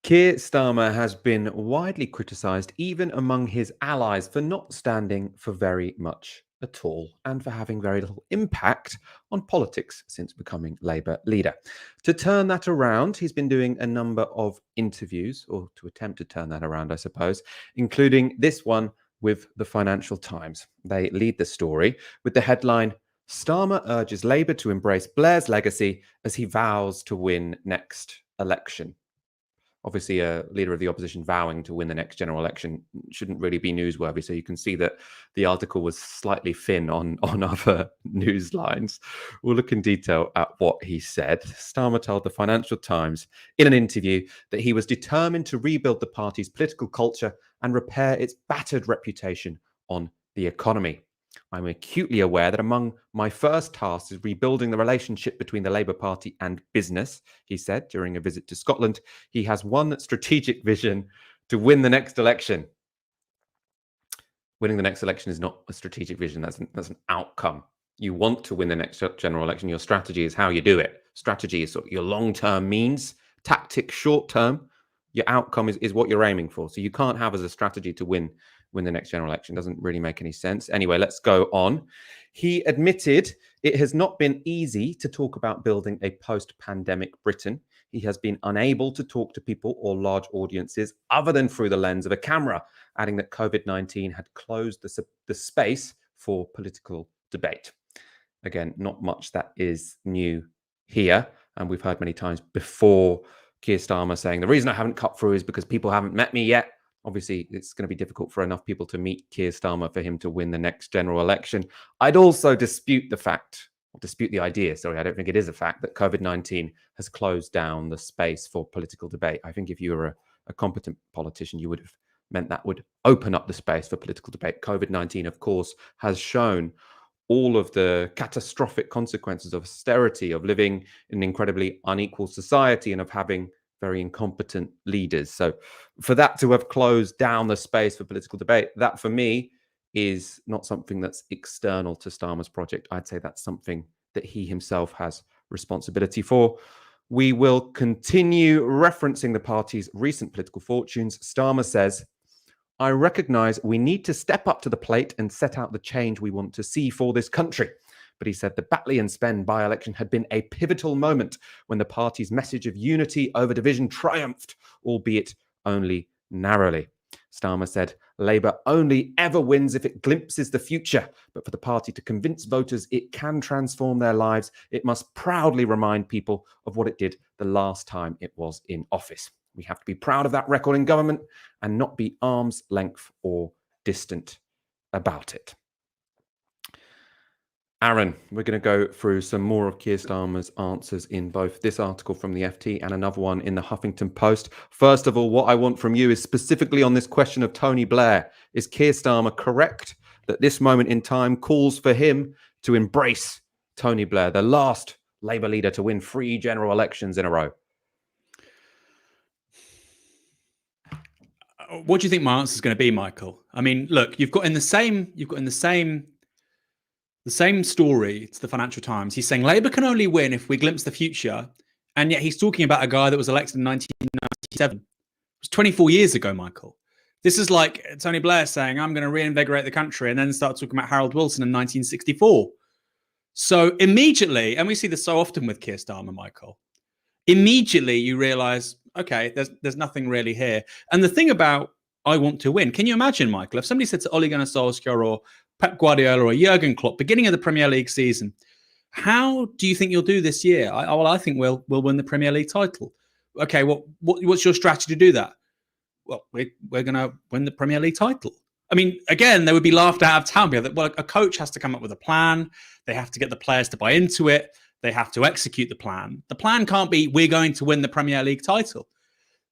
Keir Starmer has been widely criticised, even among his allies, for not standing for very much at all and for having very little impact on politics since becoming Labour leader. To turn that around, he's been doing a number of interviews, or to attempt to turn that around, I suppose, including this one with the Financial Times. They lead the story with the headline, Starmer urges Labour to embrace Blair's legacy as he vows to win next election. Obviously, a leader of the opposition vowing to win the next general election shouldn't really be newsworthy. So you can see that the article was slightly thin on other news lines. We'll look in detail at what he said. Starmer told the Financial Times in an interview that he was determined to rebuild the party's political culture and repair its battered reputation on the economy. I'm acutely aware that among my first tasks is rebuilding the relationship between the Labour Party and business, he said during a visit to Scotland. He has one strategic vision: to win the next election. Winning the next election is not a strategic vision, that's an outcome. You want to win the next general election. Your strategy is how you do it. Strategy is sort of your long-term means, tactics short-term. Your outcome is what you're aiming for. So you can't have as a strategy to win the next general election. Doesn't really make any sense. Anyway, let's go on. He admitted it has not been easy to talk about building a post-pandemic Britain. He has been unable to talk to people or large audiences other than through the lens of a camera, adding that COVID-19 had closed the space for political debate. Again, not much that is new here. And we've heard many times before Keir Starmer saying the reason I haven't cut through is because people haven't met me yet. Obviously, it's going to be difficult for enough people to meet Keir Starmer for him to win the next general election. I'd also dispute the idea, I don't think it is a fact, that COVID-19 has closed down the space for political debate. I think if you were a competent politician, you would have meant that would open up the space for political debate. COVID-19, of course, has shown all of the catastrophic consequences of austerity, of living in an incredibly unequal society, and of having very incompetent leaders. So for that to have closed down the space for political debate, that for me is not something that's external to Starmer's project. I'd say that's something that he himself has responsibility for. We will continue referencing the party's recent political fortunes. Starmer says, I recognise we need to step up to the plate and set out the change we want to see for this country. But he said the Batley and Spen by-election had been a pivotal moment when the party's message of unity over division triumphed, albeit only narrowly. Starmer said, Labour only ever wins if it glimpses the future, but for the party to convince voters it can transform their lives, it must proudly remind people of what it did the last time it was in office. We have to be proud of that record in government and not be arm's length or distant about it. Aaron, we're going to go through some more of Keir Starmer's answers in both this article from the FT and another one in the Huffington Post. First of all, what I want from you is specifically on this question of Tony Blair. Is Keir Starmer correct that this moment in time calls for him to embrace Tony Blair, the last Labour leader to win 3 general elections in a row? What do you think my answer is going to be, Michael? I mean, look, you've got in the same story, it's the Financial Times. He's saying Labour can only win if we glimpse the future. And yet he's talking about a guy that was elected in 1997. It was 24 years ago, Michael. This is like Tony Blair saying, I'm going to reinvigorate the country, and then start talking about Harold Wilson in 1964. So immediately, and we see this so often with Keir Starmer, Michael, immediately you realise, okay, there's nothing really here. And the thing about I want to win, can you imagine, Michael, if somebody said to Ole Gunnar Solskjaer or Pep Guardiola or Jurgen Klopp, beginning of the Premier League season, how do you think you'll do this year? I think we'll win the Premier League title. Okay, what's your strategy to do that? Well, we're going to win the Premier League title. I mean, again, they would be laughed out of town because, well, a coach has to come up with a plan. They have to get the players to buy into it. They have to execute the plan. The plan can't be, we're going to win the Premier League title.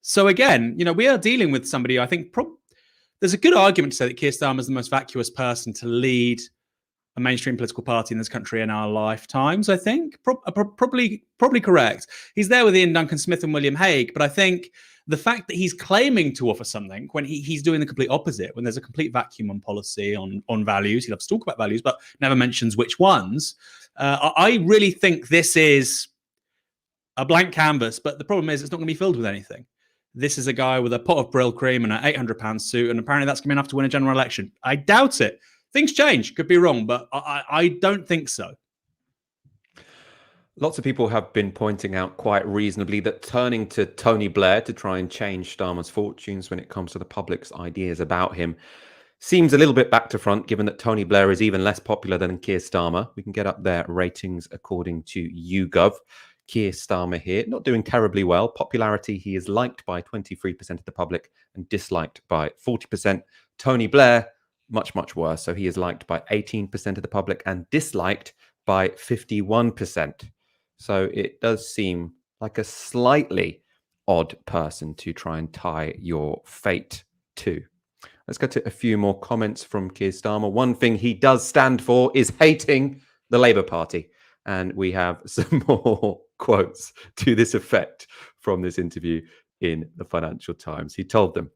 So again, we are dealing with somebody, I think, there's a good argument to say that Keir Starmer is the most vacuous person to lead a mainstream political party in this country in our lifetimes, I think. Probably correct. He's there with Ian Duncan Smith and William Hague, but I think the fact that he's claiming to offer something when he's doing the complete opposite, when there's a complete vacuum on policy, on values, he loves to talk about values, but never mentions which ones. I really think this is a blank canvas, but the problem is it's not going to be filled with anything. this is a guy with a pot of Brill cream and an £800 suit, and apparently that's going to be enough to win a general election. I doubt it. Things change, could be wrong, but I don't think so. Lots of people have been pointing out quite reasonably that turning to Tony Blair to try and change Starmer's fortunes when it comes to the public's ideas about him seems a little bit back to front, given that Tony Blair is even less popular than Keir Starmer. We can get up their ratings according to YouGov. Keir Starmer here, not doing terribly well. Popularity, he is liked by 23% of the public and disliked by 40%. Tony Blair, much, much worse. So he is liked by 18% of the public and disliked by 51%. So it does seem like a slightly odd person to try and tie your fate to. Let's go to a few more comments from Keir Starmer. One thing he does stand for is hating the Labour Party. And we have some more quotes to this effect from this interview in the Financial Times. He told them,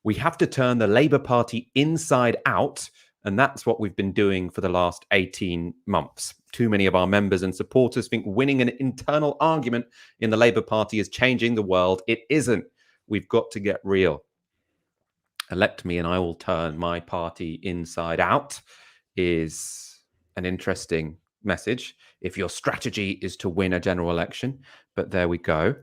"We have to turn the Labour Party inside out, and that's what we've been doing for the last 18 months. Too many of our members and supporters think winning an internal argument in the Labour Party is changing the world. It isn't. We've got to get real. Elect me and I will turn my party inside out," is an interesting message if your strategy is to win a general election. But there we go.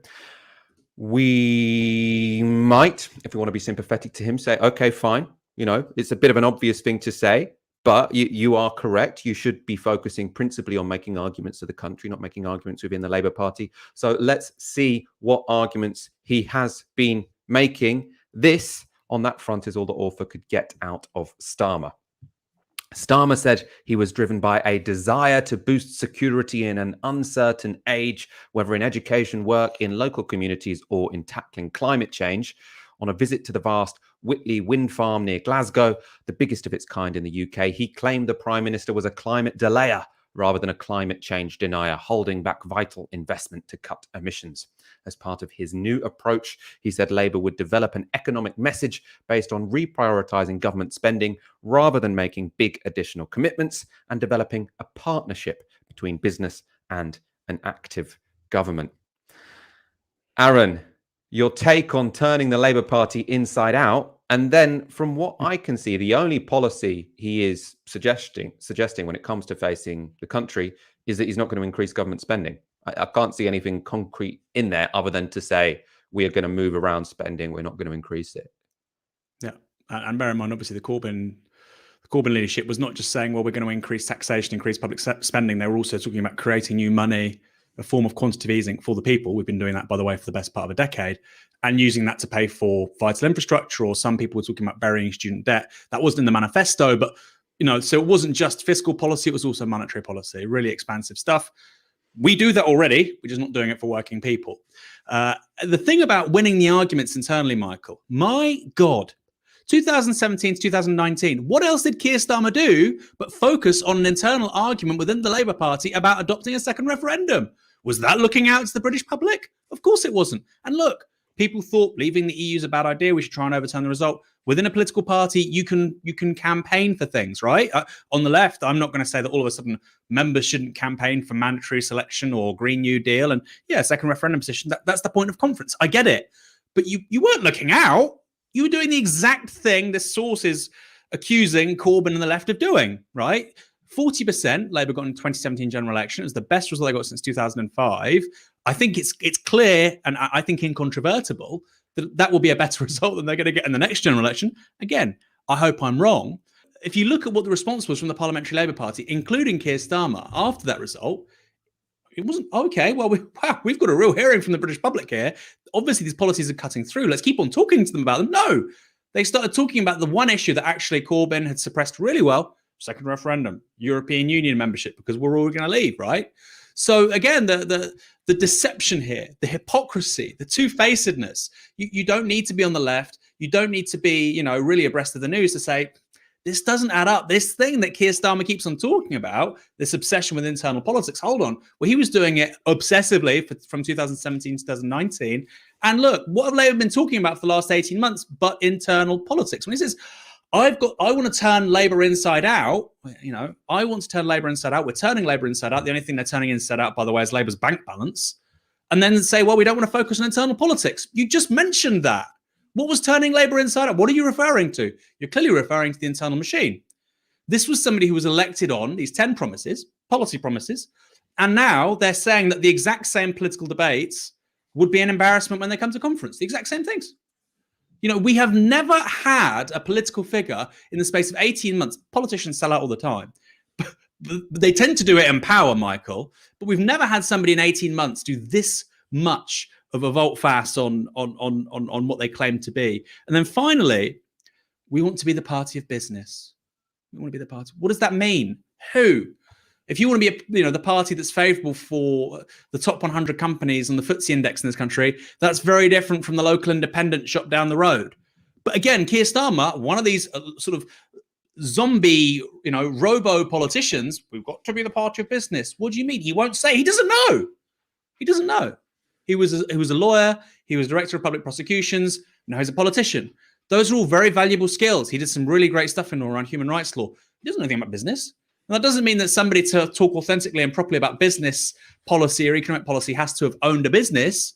We might, if we want to be sympathetic to him, say, okay, fine. You know, it's a bit of an obvious thing to say, but you are correct. You should be focusing principally on making arguments to the country, not making arguments within the Labour Party. So let's see what arguments he has been making. This, on that front, is all the author could get out of Starmer. Starmer said he was driven by a desire to boost security in an uncertain age, whether in education, work, in local communities, or in tackling climate change. On a visit to the vast Whitley wind farm near Glasgow, the biggest of its kind in the UK, he claimed the Prime Minister was a climate delayer rather than a climate change denier, holding back vital investment to cut emissions. As part of his new approach, he said Labour would develop an economic message based on reprioritising government spending rather than making big additional commitments, and developing a partnership between business and an active government. Aaron, your take on turning the Labour Party inside out, and then from what I can see, the only policy he is suggesting when it comes to facing the country is that he's not going to increase government spending. I can't see anything concrete in there other than to say we are going to move around spending, we're not going to increase it. Yeah, and bear in mind, obviously, the Corbyn leadership was not just saying, well, we're going to increase taxation, increase public spending. They were also talking about creating new money, a form of quantitative easing for the people. We've been doing that, by the way, for the best part of a decade, and using that to pay for vital infrastructure, or some people were talking about burying student debt. That wasn't in the manifesto, but, you know, so it wasn't just fiscal policy, it was also monetary policy, really expansive stuff. We do that already, we're just not doing it for working people. The thing about winning the arguments internally, Michael, my God, 2017 to 2019, what else did Keir Starmer do but focus on an internal argument within the Labour Party about adopting a second referendum? Was that looking out to the British public? Of course it wasn't. And look, people thought leaving the EU is a bad idea. We should try and overturn the result. Within a political party, you can campaign for things, right? On the left, I'm not going to say that all of a sudden members shouldn't campaign for mandatory selection or Green New Deal. And yeah, second referendum position, that's the point of conference. I get it. But you weren't looking out. You were doing the exact thing the source is accusing Corbyn and the left of doing, right? 40% Labour got in the 2017 general election. It was the best result they got since 2005. I think it's clear, and I think incontrovertible, that will be a better result than they're going to get in the next general election. Again, I hope I'm wrong. If you look at what the response was from the Parliamentary Labour Party, including Keir Starmer, after that result, it wasn't, okay, well, we've got a real hearing from the British public here. Obviously, these policies are cutting through. Let's keep on talking to them about them. No, they started talking about the one issue that actually Corbyn had suppressed really well, second referendum, European Union membership, because we're all going to leave, right? So again, the deception here, the hypocrisy, the two-facedness, you don't need to be on the left. You don't need to be, really abreast of the news to say, this doesn't add up. This thing that Keir Starmer keeps on talking about, this obsession with internal politics, hold on. Well, he was doing it obsessively from 2017 to 2019. And look, what have Labour been talking about for the last 18 months but internal politics? When he says, I want to turn Labour inside out, I want to turn Labour inside out. We're turning Labour inside out. The only thing they're turning inside out, by the way, is Labour's bank balance. and then say, well, we don't want to focus on internal politics. You just mentioned that. What was turning Labour inside out? What are you referring to? You're clearly referring to the internal machine. This was somebody who was elected on these 10 promises, policy promises, and now they're saying that the exact same political debates would be an embarrassment when they come to conference. The exact same things. You know, we have never had a political figure in the space of 18 months. Politicians sell out all the time. They tend to do it in power, Michael, but we've never had somebody in 18 months do this much of a volte-face on what they claim to be. And then finally, we want to be the party of business. We want to be the party. What does that mean? Who? If you want to be, the party that's favourable for the top 100 companies on the FTSE index in this country, that's very different from the local independent shop down the road. But again, Keir Starmer, one of these sort of zombie, robo politicians, we've got to be the party of business. What do you mean? He won't say. He doesn't know. He doesn't know. He was a lawyer. He was director of public prosecutions. Now he's a politician. Those are all very valuable skills. He did some really great stuff in around human rights law. He doesn't know anything about business. And that doesn't mean that somebody to talk authentically and properly about business policy or economic policy has to have owned a business.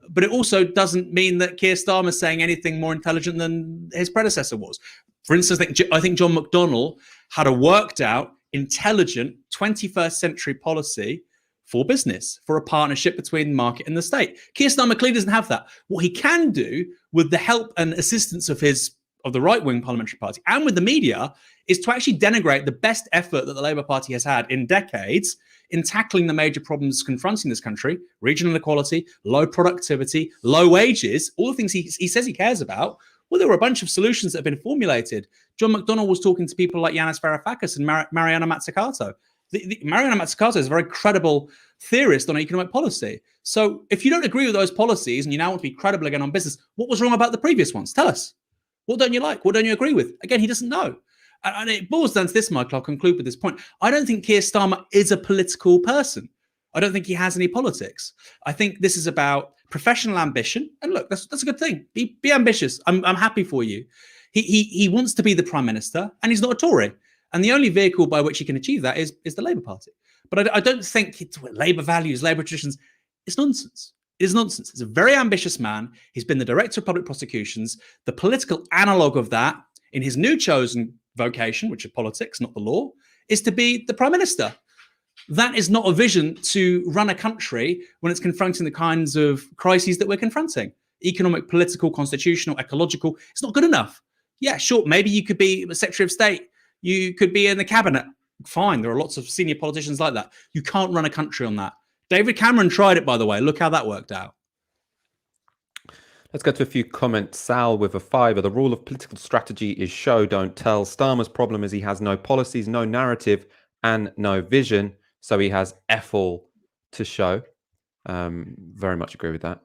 But it also doesn't mean that Keir Starmer is saying anything more intelligent than his predecessor was. For instance, I think John McDonnell had a worked out, intelligent 21st century policy for business, for a partnership between the market and the state. Keir Starmer clearly doesn't have that. What he can do with the help and assistance of the right-wing parliamentary party and with the media is to actually denigrate the best effort that the Labour Party has had in decades in tackling the major problems confronting this country: regional inequality, low productivity, low wages, all the things he says he cares about. Well, there were a bunch of solutions that have been formulated. John McDonnell was talking to people like Yanis Varoufakis and Mariana Mazzucato. Mariana Mazzucato is a very credible theorist on economic policy. So if you don't agree with those policies and you now want to be credible again on business, what was wrong about the previous ones? Tell us. What don't you like? What don't you agree with? Again, he doesn't know. And it boils down to this, Michael. I'll conclude with this point. I don't think Keir Starmer is a political person. I don't think he has any politics. I think this is about professional ambition. And look, that's a good thing. Be ambitious. I'm happy for you. He wants to be the prime minister, and he's not a Tory. And the only vehicle by which he can achieve that is the Labour Party. But I don't think it's Labour values, Labour traditions. It's nonsense. It is nonsense. He's a very ambitious man. He's been the director of public prosecutions. The political analogue of that in his new chosen vocation, which is politics, not the law, is to be the prime minister. That is not a vision to run a country when it's confronting the kinds of crises that we're confronting. Economic, political, constitutional, ecological. It's not good enough. Yeah, sure. Maybe you could be a Secretary of State. You could be in the cabinet. Fine. There are lots of senior politicians like that. You can't run a country on that. David Cameron tried it, by the way. Look how that worked out. Let's go to a few comments. Sal with a fiver. The rule of political strategy is show, don't tell. Starmer's problem is he has no policies, no narrative, and no vision. So he has F-all to show. Very much agree with that.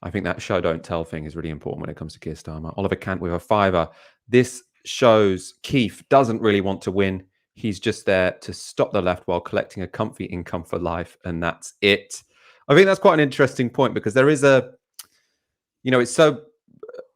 I think that show, don't tell thing is really important when it comes to Keir Starmer. Oliver Kant with a fiver. This shows Keith doesn't really want to win. He's just there to stop the left while collecting a comfy income for life, and that's it. I think that's quite an interesting point, because there is it's so,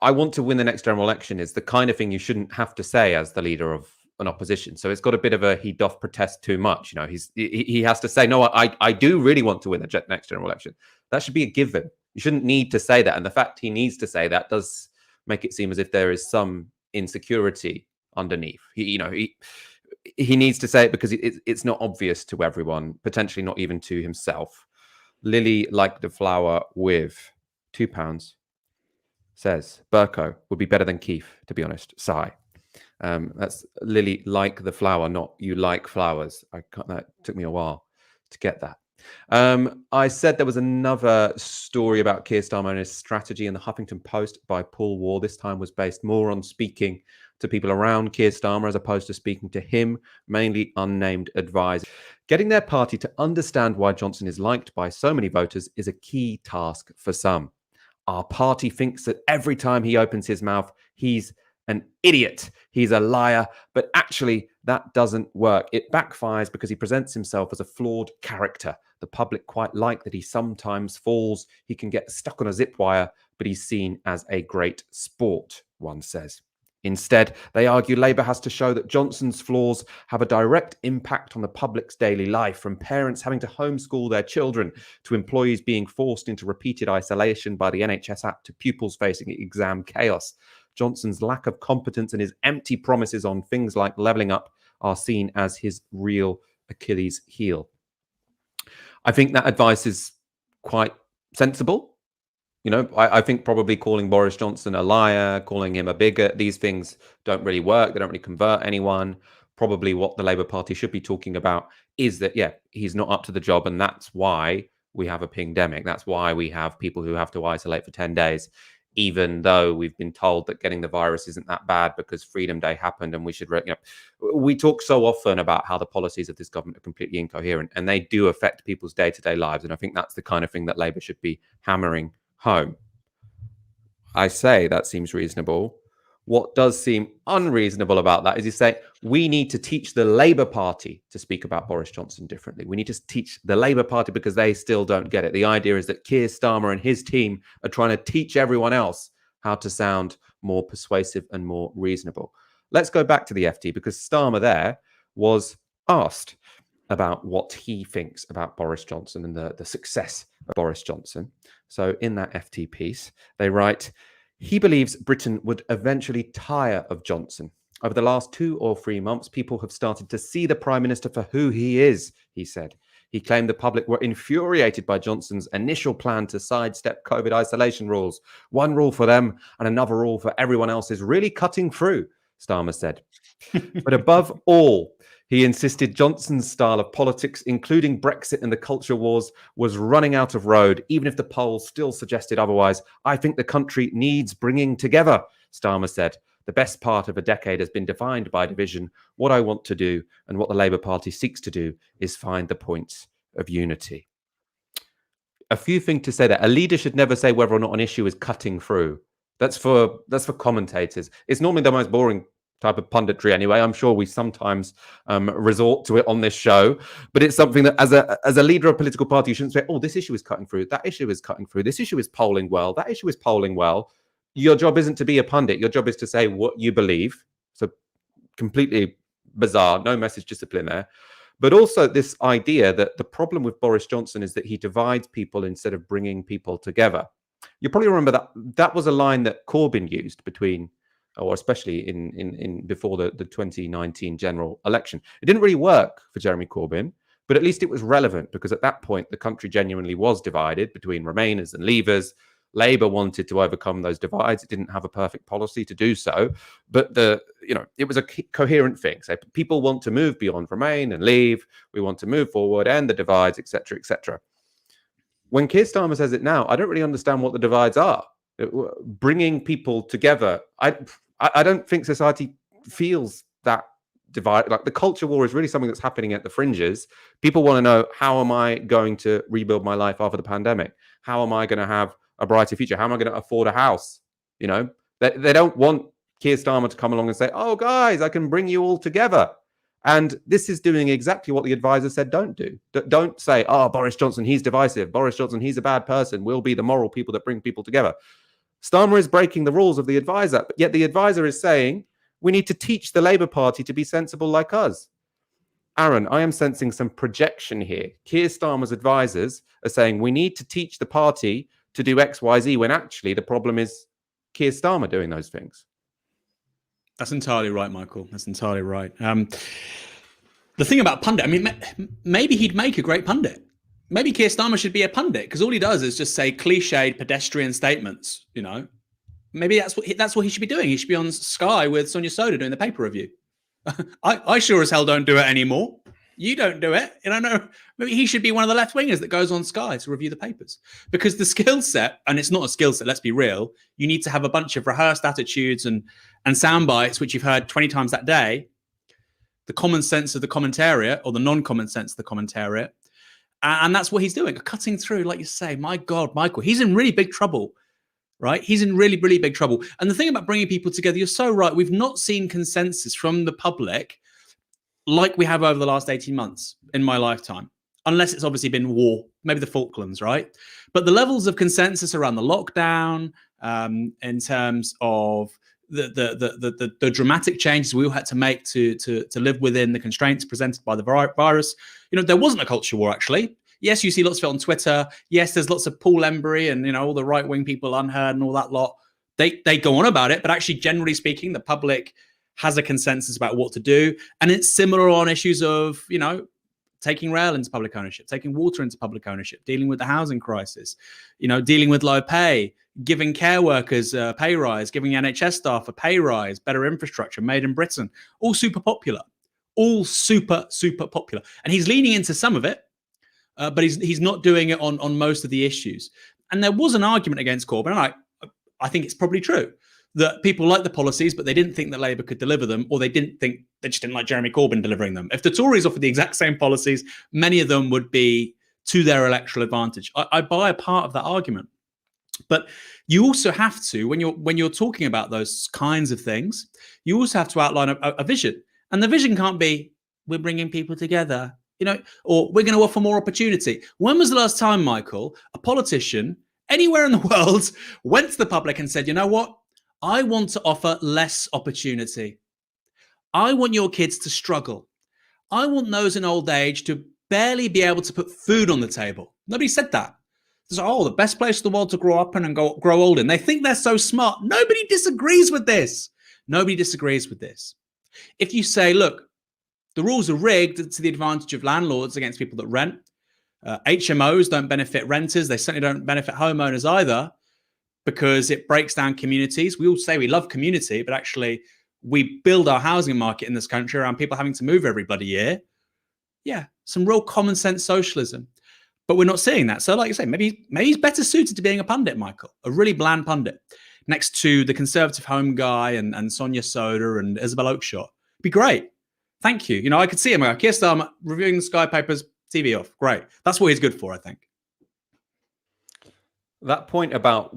I want to win the next general election is the kind of thing you shouldn't have to say as the leader of an opposition. So it's got a bit of a, he doth protest too much. He has to say, no, I do really want to win the next general election. That should be a given. You shouldn't need to say that. And the fact he needs to say that does make it seem as if there is some insecurity underneath. He needs to say it because it's not obvious to everyone, potentially not even to himself. Lily like the flower with £2 says Berko would be better than Keith, to be honest. Sigh. That's Lily like the flower, not you like flowers. That took me a while to get that. I said there was another story about Keir Starmer and his strategy in the Huffington Post by Paul Wall. This time was based more on speaking to people around Keir Starmer as opposed to speaking to him, mainly unnamed advisors. Getting their party to understand why Johnson is liked by so many voters is a key task for some. Our party thinks that every time he opens his mouth, he's an idiot. He's a liar. But actually, that doesn't work. It backfires because he presents himself as a flawed character. The public quite like that he sometimes falls. He can get stuck on a zip wire, but he's seen as a great sport, one says. Instead, they argue Labour has to show that Johnson's flaws have a direct impact on the public's daily life, from parents having to homeschool their children to employees being forced into repeated isolation by the NHS app to pupils facing exam chaos. Johnson's lack of competence and his empty promises on things like levelling up are seen as his real Achilles heel. I think that advice is quite sensible. You know, I think probably calling Boris Johnson a liar, calling him a bigot, these things don't really work. They don't really convert anyone. Probably what the Labour Party should be talking about is that, yeah, he's not up to the job. And that's why we have a pingdemic. That's why we have people who have to isolate for 10 days, even though we've been told that getting the virus isn't that bad because Freedom Day happened and we should, we talk so often about how the policies of this government are completely incoherent, and they do affect people's day-to-day lives. And I think that's the kind of thing that Labour should be hammering home. I say that seems reasonable. What does seem unreasonable about that is you say, we need to teach the Labour Party to speak about Boris Johnson differently. We need to teach the Labour Party because they still don't get it. The idea is that Keir Starmer and his team are trying to teach everyone else how to sound more persuasive and more reasonable. Let's go back to the FT, because Starmer there was asked about what he thinks about Boris Johnson and the success of Boris Johnson. So in that FT piece, they write, he believes Britain would eventually tire of Johnson. Over the last 2 or 3 months, people have started to see the Prime Minister for who he is, he said. He claimed the public were infuriated by Johnson's initial plan to sidestep COVID isolation rules. One rule for them and another rule for everyone else is really cutting through, Starmer said. But above all, he insisted Johnson's style of politics, including Brexit and the culture wars, was running out of road, even if the polls still suggested otherwise. I think the country needs bringing together, Starmer said. The best part of a decade has been defined by division. What I want to do and what the Labour Party seeks to do is find the points of unity. A few things to say there. A leader should never say whether or not an issue is cutting through. That's for commentators. It's normally the most boring type of punditry anyway. I'm sure we sometimes resort to it on this show, but it's something that as a leader of a political party, you shouldn't say, oh, this issue is cutting through, that issue is cutting through, this issue is polling well, that issue is polling well. Your job isn't to be a pundit. Your job is to say what you believe. So completely bizarre, no message discipline there. But also this idea that the problem with Boris Johnson is that he divides people instead of bringing people together. You probably remember that was a line that Corbyn used between, or especially in before the 2019 general election. It didn't really work for Jeremy Corbyn, but at least it was relevant, because at that point, the country genuinely was divided between Remainers and Leavers. Labour wanted to overcome those divides. It didn't have a perfect policy to do so, but it was a coherent thing. So people want to move beyond Remain and Leave. We want to move forward, end the divides, etc., etc. When Keir Starmer says it now, I don't really understand what the divides are. Bringing people together. I don't think society feels that divide. Like, the culture war is really something that's happening at the fringes. People want to know, how am I going to rebuild my life after the pandemic? How am I going to have a brighter future? How am I going to afford a house? You know, they don't want Keir Starmer to come along and say, oh, guys, I can bring you all together. And this is doing exactly what the advisor said don't do. Don't say, oh, Boris Johnson, he's divisive. Boris Johnson, he's a bad person. We'll be the moral people that bring people together. Starmer is breaking the rules of the advisor, but yet the advisor is saying, we need to teach the Labour Party to be sensible like us. Aaron, I am sensing some projection here. Keir Starmer's advisors are saying we need to teach the party to do X, Y, Z, when actually the problem is Keir Starmer doing those things. That's entirely right, Michael. That's entirely right. The thing about pundit, I mean, maybe he'd make a great pundit. Maybe Keir Starmer should be a pundit, because all he does is just say cliched pedestrian statements, you know. Maybe that's what he should be doing. He should be on Sky with Sonia Soda doing the paper review. I sure as hell don't do it anymore. You don't do it. And I know maybe he should be one of the left wingers that goes on Sky to review the papers, because the skill set, and it's not a skill set, let's be real. You need to have a bunch of rehearsed attitudes and sound bites, which you've heard 20 times that day. The common sense of the commentariat, or the non-common sense of the commentariat. And that's what he's doing, cutting through, like you say. My God, Michael, he's in really big trouble, right? He's in really, really big trouble. And the thing about bringing people together, you're so right. We've not seen consensus from the public like we have over the last 18 months in my lifetime, unless it's obviously been war, maybe the Falklands, right? But the levels of consensus around the lockdown, in terms of the dramatic changes we all had to make to live within the constraints presented by the virus. There wasn't a culture war, actually. Yes, you see lots of it on Twitter. Yes, there's lots of Paul Embry and all the right-wing people, Unheard and all that lot. They go on about it, but actually, generally speaking, the public has a consensus about what to do. And it's similar on issues of, taking rail into public ownership, taking water into public ownership, dealing with the housing crisis, dealing with low pay, giving care workers a pay rise, giving NHS staff a pay rise, better infrastructure, made in Britain, all super popular, all super, super popular. And he's leaning into some of it, but he's not doing it on most of the issues. And there was an argument against Corbyn, and I think it's probably true, that people liked the policies, but they didn't think that Labour could deliver them, or they just didn't like Jeremy Corbyn delivering them. If the Tories offered the exact same policies, many of them would be to their electoral advantage. I buy a part of that argument. But you also have to, when you're talking about those kinds of things, you also have to outline a vision. And the vision can't be, we're bringing people together, or we're going to offer more opportunity. When was the last time, Michael, a politician anywhere in the world went to the public and said, you know what? I want to offer less opportunity. I want your kids to struggle. I want those in old age to barely be able to put food on the table. Nobody said that. It's the best place in the world to grow up in and grow old in. They think they're so smart. Nobody disagrees with this. Nobody disagrees with this. If you say, look, the rules are rigged to the advantage of landlords against people that rent. HMOs don't benefit renters. They certainly don't benefit homeowners either, because it breaks down communities. We all say we love community, but actually we build our housing market in this country around people having to move every bloody year. Yeah, some real common sense socialism. But we're not seeing that. So like you say, maybe he's better suited to being a pundit, Michael, a really bland pundit, next to the Conservative Home guy and Sonia Soda and Isabel Oakeshott. It'd be great. Thank you. I could see him. Keir Starmer reviewing the Sky Papers, TV off. Great. That's what he's good for, I think. That point about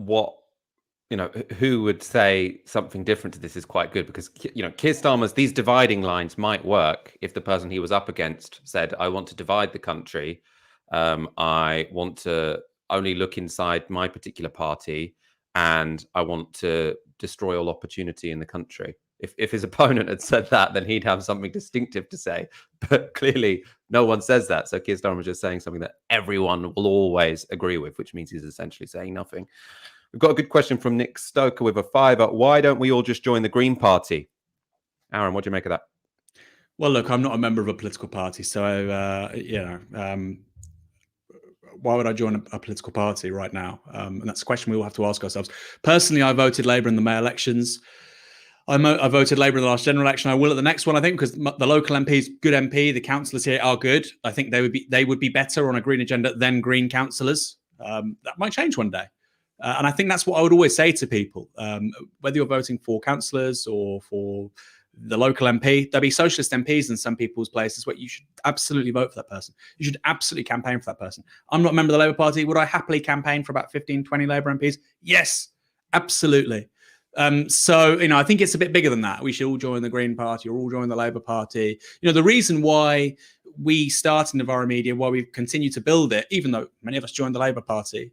who would say something different to this is quite good, because, Keir Starmer's, these dividing lines might work if the person he was up against said, I want to divide the country. I want to only look inside my particular party, and I want to destroy all opportunity in the country. If his opponent had said that, then he'd have something distinctive to say. But clearly, no one says that. So Keir Starmer was just saying something that everyone will always agree with, which means he's essentially saying nothing. We've got a good question from Nick Stoker with a $5. Why don't we all just join the Green Party? Aaron, what do you make of that? Well, look, I'm not a member of a political party, so why would I join a political party right now? And that's a question we all have to ask ourselves. Personally, I voted Labour in the May elections. I voted Labour in the last general election. I will at the next one, I think, because the local MPs, good MP, the councillors here are good. I think they would be better on a green agenda than Green councillors. That might change one day. And I think that's what I would always say to people. Whether you're voting for councillors or for the local MP, there'll be socialist MPs in some people's places where you should absolutely vote for that person. You should absolutely campaign for that person. I'm not a member of the Labour Party. Would I happily campaign for about 15, 20 Labour MPs? Yes, absolutely. So, I think it's a bit bigger than that. We should all join the Green Party or all join the Labour Party. The reason why we started Novara why we continue to build it, even though many of us joined the Labour Party,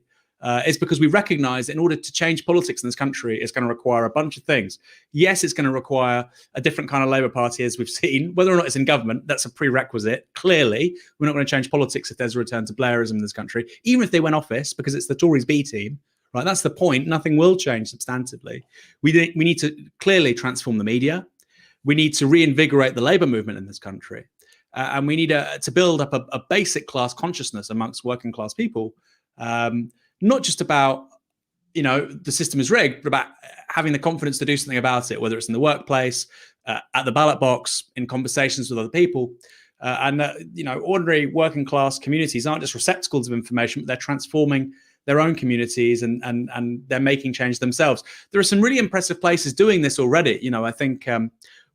is because we recognise that in order to change politics in this country, it's going to require a bunch of things. Yes, it's going to require a different kind of Labour Party, as we've seen. Whether or not it's in government, that's a prerequisite. Clearly, we're not going to change politics if there's a return to Blairism in this country, even if they win office, because it's the Tories' B team. Right, that's the point. Nothing will change substantively. We need to clearly transform the media. We need to reinvigorate the labour movement in this country. And we need to build up a basic class consciousness amongst working class people. Not just about, the system is rigged, but about having the confidence to do something about it, whether it's in the workplace, at the ballot box, in conversations with other people. Ordinary working class communities aren't just receptacles of information, but they're transforming their own communities and they're making change themselves. There are some really impressive places doing this already. I think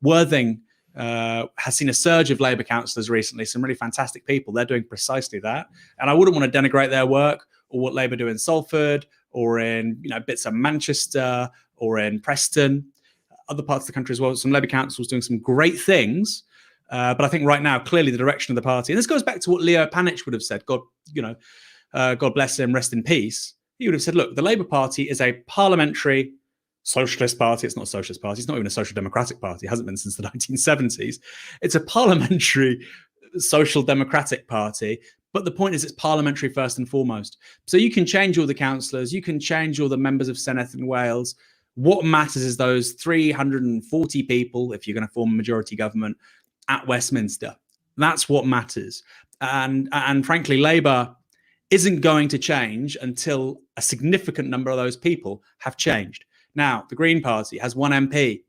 Worthing has seen a surge of Labour councillors recently, some really fantastic people. They're doing precisely that. And I wouldn't want to denigrate their work or what Labour do in Salford or in bits of Manchester or in Preston, other parts of the country as well. Some Labour councils doing some great things. But I think right now, clearly the direction of the party, and this goes back to what Leo Panitch would have said, God bless him, rest in peace. He would have said, look, the Labour Party is a parliamentary socialist party. It's not a socialist party. It's not even a social democratic party. It hasn't been since the 1970s. It's a parliamentary social democratic party. But the point is, it's parliamentary first and foremost. So you can change all the councillors, you can change all the members of Senedd in Wales. What matters is those 340 people, if you're going to form a majority government, at Westminster. That's what matters. And frankly, Labour isn't going to change until a significant number of those people have changed. Now, the Green Party has one MP.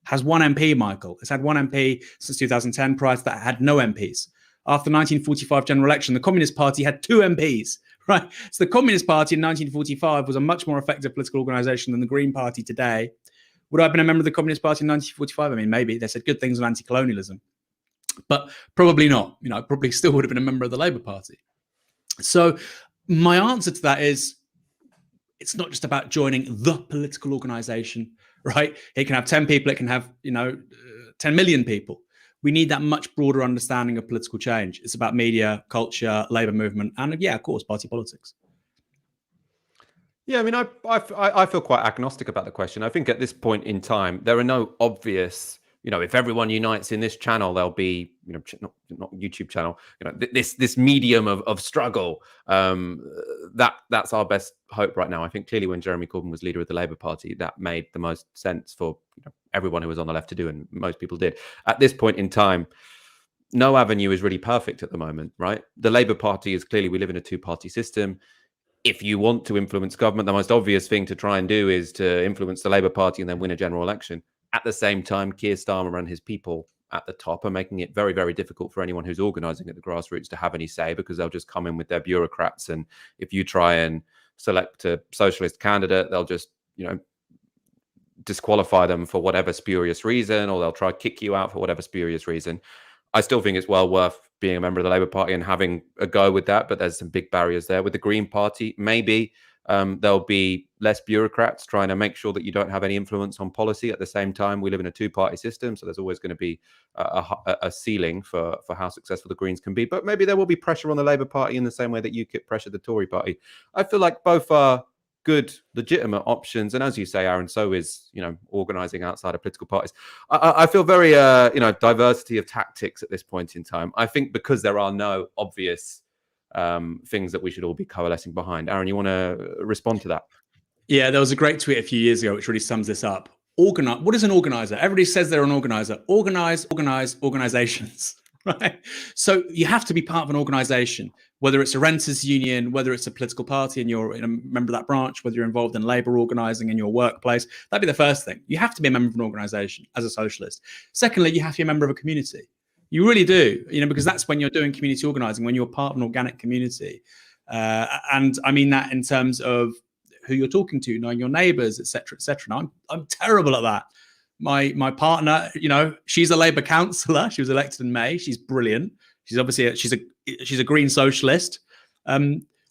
Michael. It's had one MP since 2010. Prior to that, it had no MPs. After the 1945 general election, the Communist Party had 2 MPs, right? So the Communist Party in 1945 was a much more effective political organisation than the Green Party today. Would I have been a member of the Communist Party in 1945? I mean, maybe. They said good things on anti-colonialism, but probably not. You know, I probably still would have been a member of the Labour Party. So my answer to that is, it's not just about joining the political organisation, right? It can have 10 people, it can have, 10 million people. We need that much broader understanding of political change. It's about media, culture, labour movement, and yeah, of course, party politics. Yeah, I mean, I feel quite agnostic about the question. I think at this point in time, there are no obvious, if everyone unites in this channel, there'll be, not YouTube channel, this medium of struggle. That's our best hope right now. I think clearly when Jeremy Corbyn was leader of the Labour Party, that made the most sense for everyone who was on the left to do, and most people did. At this point in time, no avenue is really perfect at the moment, right? The Labour Party is clearly, we live in a 2-party system. If you want to influence government, the most obvious thing to try and do is to influence the Labour Party and then win a general election. At the same time, Keir Starmer and his people at the top are making it very, very difficult for anyone who's organising at the grassroots to have any say, because they'll just come in with their bureaucrats. And if you try and select a socialist candidate, they'll just, disqualify them for whatever spurious reason, or they'll try to kick you out for whatever spurious reason. I still think it's well worth being a member of the Labour Party and having a go with that, but there's some big barriers there. With the Green Party, maybe there'll be less bureaucrats trying to make sure that you don't have any influence on policy. At the same time, we live in a 2-party system, so there's always going to be a ceiling for how successful the Greens can be. But maybe there will be pressure on the Labour Party in the same way that UKIP pressured the Tory Party. I feel like both are good, legitimate options. And as you say, Aaron, so is, organising outside of political parties. I feel very, diversity of tactics at this point in time. I think because there are no obvious things that we should all be coalescing behind. Aaron, you want to respond to that? Yeah, there was a great tweet a few years ago which really sums this up. What is an organizer? Everybody says they're an organizer. Organize organizations, right? So you have to be part of an organization, whether it's a renters union, whether it's a political party and you're a member of that branch, whether you're involved in labor organizing in your workplace. That'd be the first thing. You have to be a member of an organization as a socialist. Secondly, you have to be a member of a community. You really do, because that's when you're doing community organizing, when you're part of an organic community. And I mean that in terms of who you're talking to, knowing your neighbors, et cetera, et cetera. And I'm terrible at that. My partner, she's a Labour councillor. She was elected in May. She's brilliant. She's obviously she's a green socialist.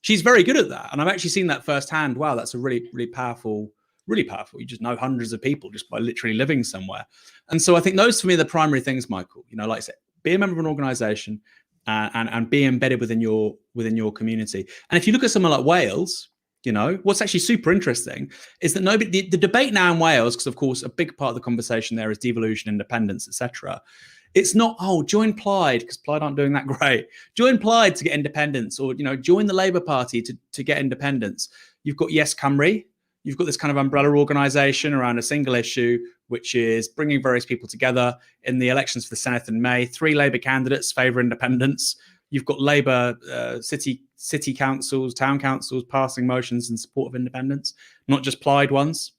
She's very good at that. And I've actually seen that firsthand. Wow, that's a really, really powerful. Really powerful. You just know hundreds of people just by literally living somewhere. And so I think those for me are the primary things, Michael. Like I said, be a member of an organization and be embedded within your community. And if you look at somewhere like Wales, what's actually super interesting is that the debate now in Wales, because of course a big part of the conversation there is devolution, independence, etc. It's not, join Plaid because Plaid aren't doing that great. Join Plaid to get independence, or join the Labour Party to get independence. You've got Yes Cymru. You've got this kind of umbrella organisation around a single issue, which is bringing various people together. In the elections for the Senedd in May, 3 Labour candidates favour independence. You've got Labour city councils, town councils passing motions in support of independence, not just Plaid ones.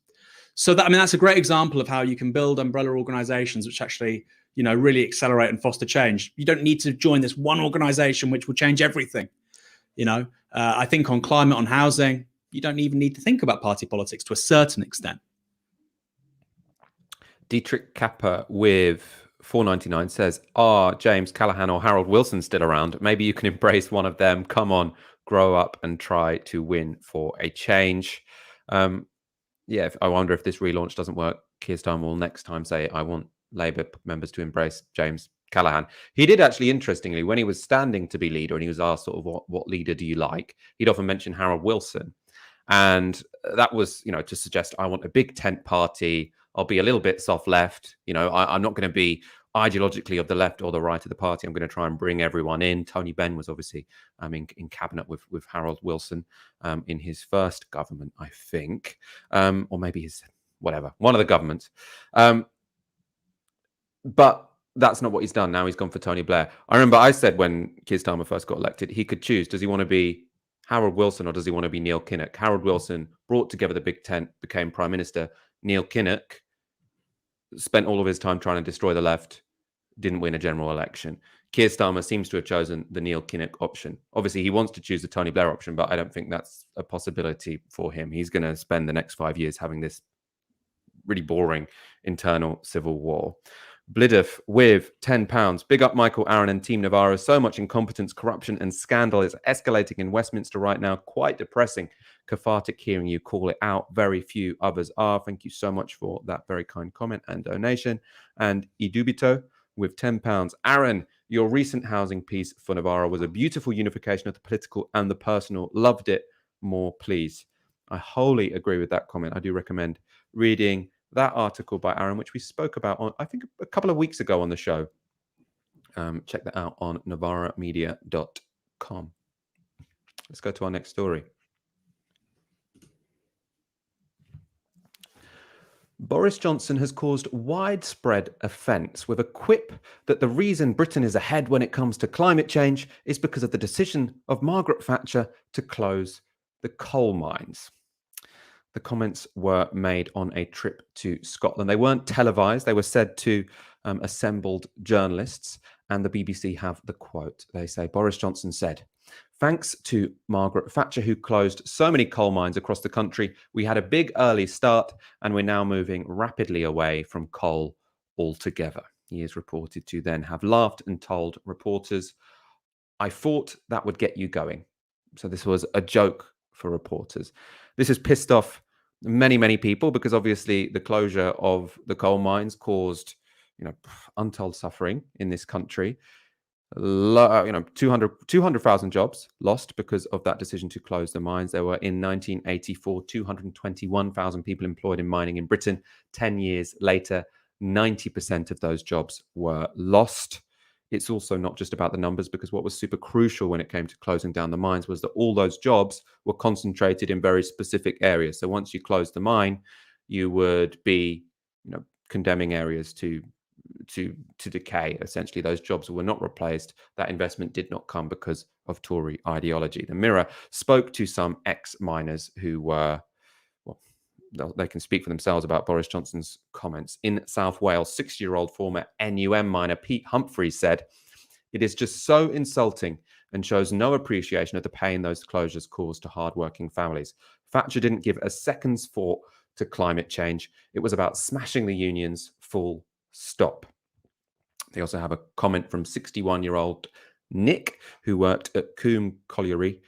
So that's a great example of how you can build umbrella organisations which actually, really accelerate and foster change. You don't need to join this one organisation which will change everything. I think on climate, on housing, you don't even need to think about party politics to a certain extent. Dietrich Kappa with 4.99 says, are James Callaghan or Harold Wilson still around? Maybe you can embrace one of them. Come on, grow up and try to win for a change. I wonder if this relaunch doesn't work, Keir Starmer will next time say, I want Labour members to embrace James Callaghan. He did actually, interestingly, when he was standing to be leader and he was asked sort of what leader do you like, he'd often mention Harold Wilson. And that was, to suggest I want a big tent party. I'll be a little bit soft left. I'm not going to be ideologically of the left or the right of the party. I'm going to try and bring everyone in. Tony Benn was obviously in cabinet with Harold Wilson in his first government, I think, or maybe his whatever, one of the governments. But that's not what he's done. Now he's gone for Tony Blair. I remember I said when Keir Starmer first got elected, he could choose. Does he want to be Harold Wilson or does he want to be Neil Kinnock? Harold Wilson brought together the Big Tent, became Prime Minister. Neil Kinnock spent all of his time trying to destroy the left, didn't win a general election. Keir Starmer seems to have chosen the Neil Kinnock option. Obviously, he wants to choose the Tony Blair option, but I don't think that's a possibility for him. He's going to spend the next 5 years having this really boring internal civil war. Blidif with £10. Big up Michael, Aaron and Team Navarro. So much incompetence, corruption and scandal is escalating in Westminster right now. Quite depressing. Cathartic hearing you call it out. Very few others are. Thank you so much for that very kind comment and donation. And Idubito with £10. Aaron, your recent housing piece for Navarro was a beautiful unification of the political and the personal. Loved it. More, please. I wholly agree with that comment. I do recommend reading that article by Aaron, which we spoke about on, I think, a couple of weeks ago on the show. Check that out on navarramedia.com. Let's go to our next story. Boris Johnson has caused widespread offence with a quip that the reason Britain is ahead when it comes to climate change is because of the decision of Margaret Thatcher to close the coal mines. The comments were made on a trip to Scotland. They weren't televised. They were said to assembled journalists, and the BBC have the quote. They say, Boris Johnson said, "Thanks to Margaret Thatcher, who closed so many coal mines across the country, we had a big early start, and we're now moving rapidly away from coal altogether." He is reported to then have laughed and told reporters, "I thought that would get you going." So this was a joke for reporters. This has pissed off many people because obviously the closure of the coal mines caused, untold suffering in this country. 200,000 jobs lost because of that decision to close the mines. There were in 1984 221,000 people employed in mining in Britain. 10 years later, 90% of those jobs were lost. It's also not just about the numbers, because what was super crucial when it came to closing down the mines was that all those jobs were concentrated in very specific areas. So once you closed the mine, you would be, condemning areas to decay. Essentially, those jobs were not replaced. That investment did not come because of Tory ideology. The Mirror spoke to some ex-miners who were, they can speak for themselves about Boris Johnson's comments. In South Wales, 60-year-old former NUM miner Pete Humphreys said, "It is just so insulting and shows no appreciation of the pain those closures caused to hardworking families. Thatcher didn't give a second's thought to climate change. It was about smashing the unions, full stop." They also have a comment from 61-year-old Nick, who worked at Coombe Colliery.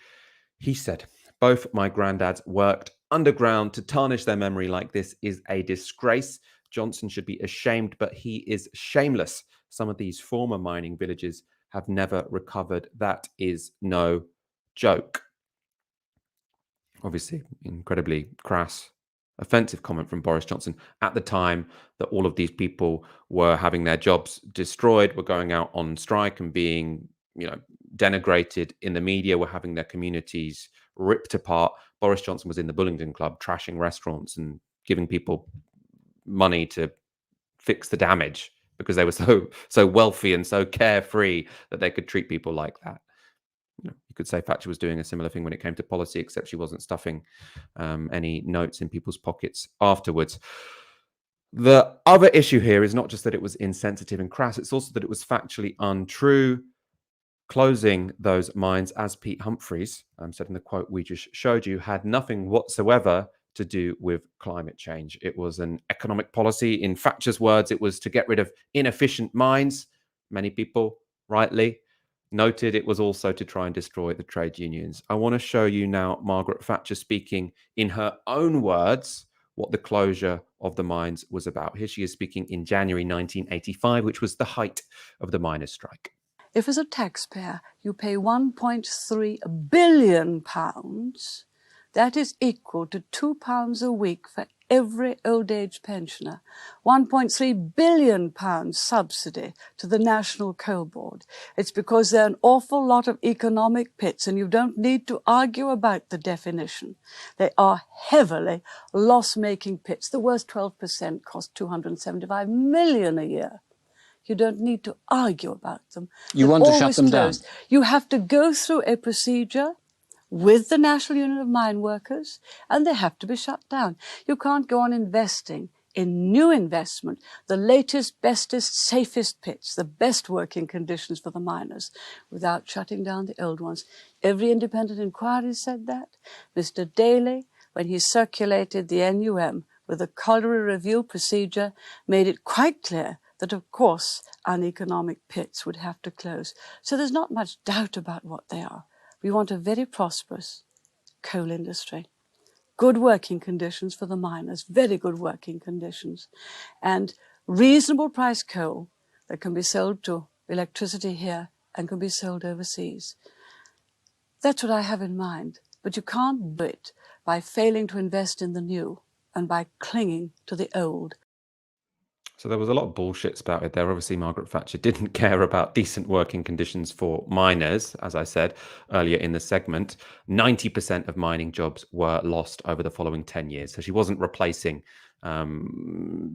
He said, "Both my granddads worked underground. To tarnish their memory like this is a disgrace. Johnson should be ashamed, but he is shameless. Some of these former mining villages have never recovered. That is no joke." Obviously, incredibly crass, offensive comment from Boris Johnson at the time that all of these people were having their jobs destroyed, were going out on strike and being, denigrated in the media, were having their communities ripped apart. Boris Johnson was in the Bullingdon Club trashing restaurants and giving people money to fix the damage because they were so wealthy and so carefree that they could treat people like that. You could say Thatcher was doing a similar thing when it came to policy, except she wasn't stuffing any notes in people's pockets afterwards. The other issue here is not just that it was insensitive and crass, it's also that it was factually untrue. Closing those mines, as Pete Humphreys said in the quote we just showed you, had nothing whatsoever to do with climate change. It was an economic policy. In Thatcher's words, it was to get rid of inefficient mines. Many people, rightly, noted it was also to try and destroy the trade unions. I want to show you now Margaret Thatcher speaking in her own words what the closure of the mines was about. Here she is speaking in January 1985, which was the height of the miners' strike. If as a taxpayer you pay £1.3 billion That is equal to £2 a week for every old age pensioner, £1.3 billion subsidy to the National Coal Board. It's because there are an awful lot of economic pits, and you don't need to argue about the definition. They are heavily loss-making pits. The worst 12% cost $275 million a year. You don't need to argue about them. You They're want to shut always them closed. down? You have to go through a procedure with the National Union of Mine Workers, and they have to be shut down. You can't go on investing in new investment, the latest, bestest, safest pits, the best working conditions for the miners, without shutting down the old ones. Every independent inquiry said that. Mr. Daly, when he circulated the NUM with the colliery review procedure, made it quite clear that, of course, uneconomic pits would have to close. So there's not much doubt about what they are. We want a very prosperous coal industry. Good working conditions for the miners, very good working conditions, and reasonable price coal that can be sold to electricity here and can be sold overseas. That's what I have in mind. But you can't do it by failing to invest in the new and by clinging to the old. So there was a lot of bullshit spouted there. Obviously, Margaret Thatcher didn't care about decent working conditions for miners. As I said earlier in the segment, 90% of mining jobs were lost over the following 10 years. So she wasn't replacing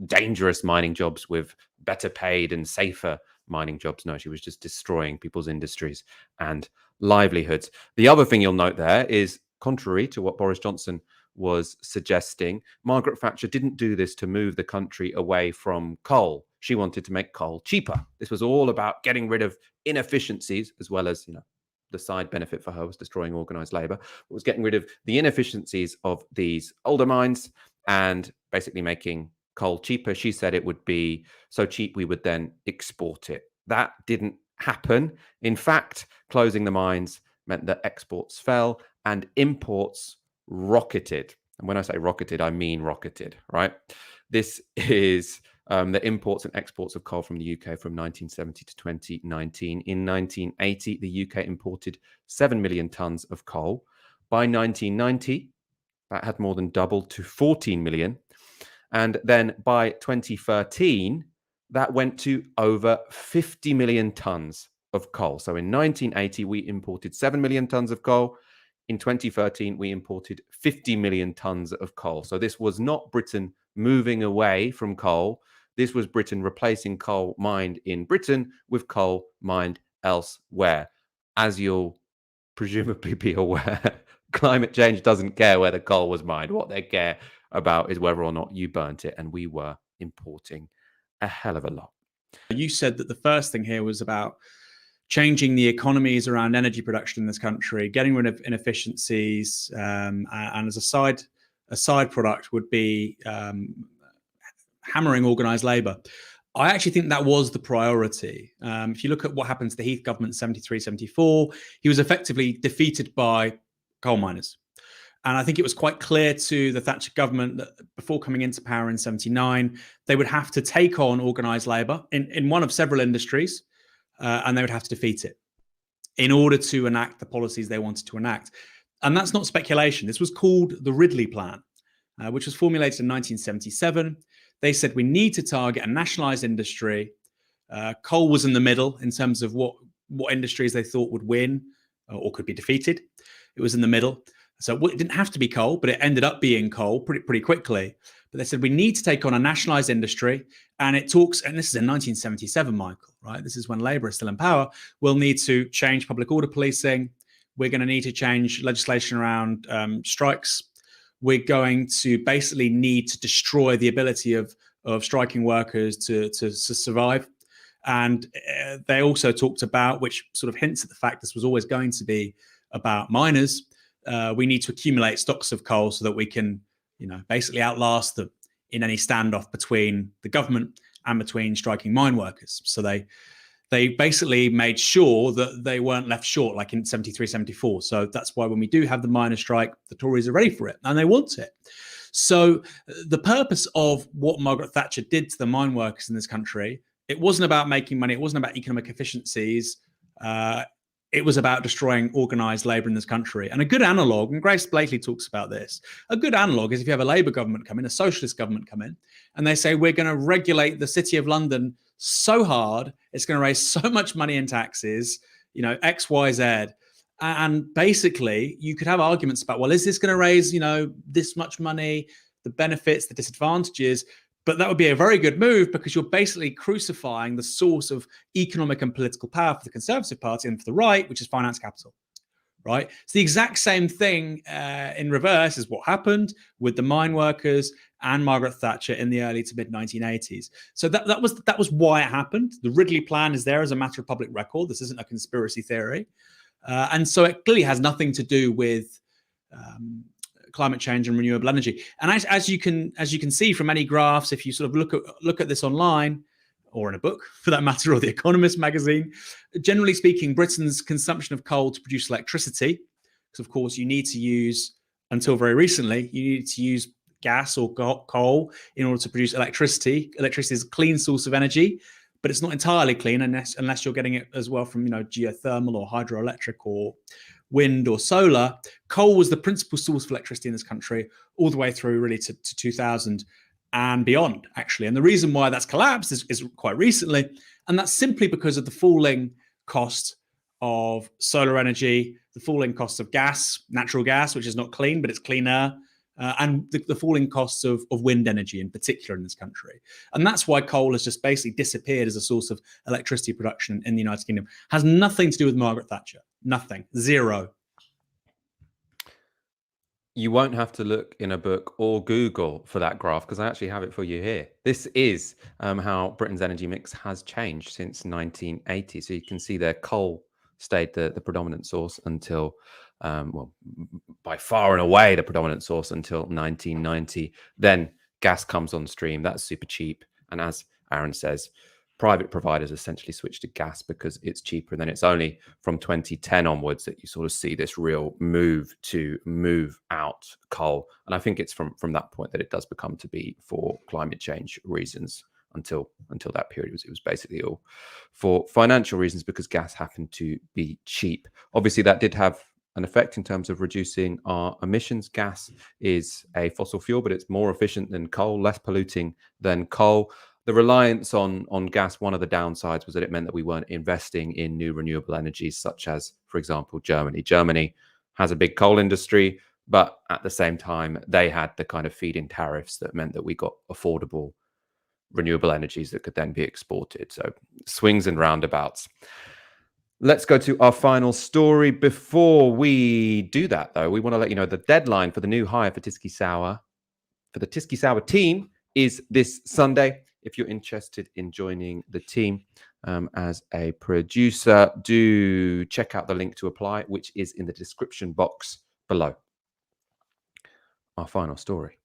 dangerous mining jobs with better paid and safer mining jobs. No, she was just destroying people's industries and livelihoods. The other thing you'll note there is, contrary to what Boris Johnson was suggesting, Margaret Thatcher didn't do this to move the country away from coal. She wanted to make coal cheaper. This was all about getting rid of inefficiencies, as well as, the side benefit for her was destroying organized labor. It was getting rid of the inefficiencies of these older mines and basically making coal cheaper. She said it would be so cheap we would then export it. That didn't happen. In fact, closing the mines meant that exports fell and imports rocketed. And when I say rocketed, I mean rocketed, right? This is the imports and exports of coal from the UK from 1970 to 2019. In 1980, the UK imported 7 million tons of coal. By 1990, that had more than doubled to 14 million. And then by 2013, that went to over 50 million tons of coal. So in 1980, we imported 7 million tons of coal. In 2013, we imported 50 million tons of coal. So this was not Britain moving away from coal. This was Britain replacing coal mined in Britain with coal mined elsewhere. As you'll presumably be aware, climate change doesn't care where the coal was mined. What they care about is whether or not you burnt it. And we were importing a hell of a lot. You said that the first thing here was about changing the economies around energy production in this country, getting rid of inefficiencies, and as a side product would be hammering organised labour. I actually think that was the priority. If you look at what happened to the Heath government in 73, 74, he was effectively defeated by coal miners. And I think it was quite clear to the Thatcher government that before coming into power in 79, they would have to take on organised labour in one of several industries, and they would have to defeat it in order to enact the policies they wanted to enact. And that's not speculation. This was called the Ridley Plan, which was formulated in 1977. They said we need to target a nationalised industry. Coal was in the middle in terms of what industries they thought would win or could be defeated. It was in the middle. So it didn't have to be coal, but it ended up being coal pretty quickly. But they said we need to take on a nationalised industry. And it talks, and this is in 1977, Michael, right? This is when Labour is still in power. We'll need to change public order policing. We're going to need to change legislation around strikes. We're going to basically need to destroy the ability of striking workers to survive. And they also talked about, which sort of hints at the fact this was always going to be about miners, we need to accumulate stocks of coal so that we can, basically outlast them in any standoff between the government and between striking mine workers. So they basically made sure that they weren't left short like in 73, 74. So that's why when we do have the miners' strike, the Tories are ready for it and they want it. So the purpose of what Margaret Thatcher did to the mine workers in this country, it wasn't about making money. It wasn't about economic efficiencies. it was about destroying organized labor in this country. And a good analog, and Grace Blakely talks about this, a good analog is if you have a Labour government come in, a socialist government come in, and they say, we're going to regulate the City of London so hard, it's going to raise so much money in taxes, X, Y, Z. And basically, you could have arguments about, well, is this going to raise, this much money, the benefits, the disadvantages? But that would be a very good move because you're basically crucifying the source of economic and political power for the Conservative Party and for the right, which is finance capital, right? It's the exact same thing in reverse is what happened with the mine workers and Margaret Thatcher in the early to mid 1980s. So that was why it happened. The Ridley Plan is there as a matter of public record. This isn't a conspiracy theory. And so it clearly has nothing to do with climate change and renewable energy. And as you can see from any graphs, if you sort of look at this online or in a book for that matter, or the Economist magazine, generally speaking, Britain's consumption of coal to produce electricity, because of course you need to use, until very recently, you needed to use gas or coal in order to produce electricity. Electricity is a clean source of energy, but it's not entirely clean unless you're getting it as well from geothermal or hydroelectric or wind or solar. Coal was the principal source of electricity in this country all the way through really to 2000 and beyond, actually. And the reason why that's collapsed is quite recently, and that's simply because of the falling cost of solar energy, the falling cost of gas, natural gas, which is not clean, but it's cleaner, and the falling costs of wind energy in particular in this country. And that's why coal has just basically disappeared as a source of electricity production in the United Kingdom. Has nothing to do with Margaret Thatcher. Nothing. Zero. You won't have to look in a book or Google for that graph because I actually have it for you here. This is how Britain's energy mix has changed since 1980. So you can see there coal stayed the predominant source until, by far and away the predominant source until 1990. Then gas comes on stream. That's super cheap. And as Aaron says, private providers essentially switch to gas because it's cheaper. And then it's only from 2010 onwards that you sort of see this real move to move out coal. And I think it's from that point that it does become to be for climate change reasons. Until that period, it was basically all for financial reasons because gas happened to be cheap. Obviously, that did have an effect in terms of reducing our emissions. Gas is a fossil fuel, but it's more efficient than coal, less polluting than coal. The reliance on gas, one of the downsides was that it meant that we weren't investing in new renewable energies, such as, for example, Germany. Germany has a big coal industry, but at the same time, they had the kind of feed-in tariffs that meant that we got affordable renewable energies that could then be exported. So swings and roundabouts. Let's go to our final story. Before we do that, though, we want to let you know the deadline for the new hire for Tysky Sour, for the Tysky Sour team, is this Sunday. If you're interested in joining the team as a producer, do check out the link to apply, which is in the description box below. Our final story.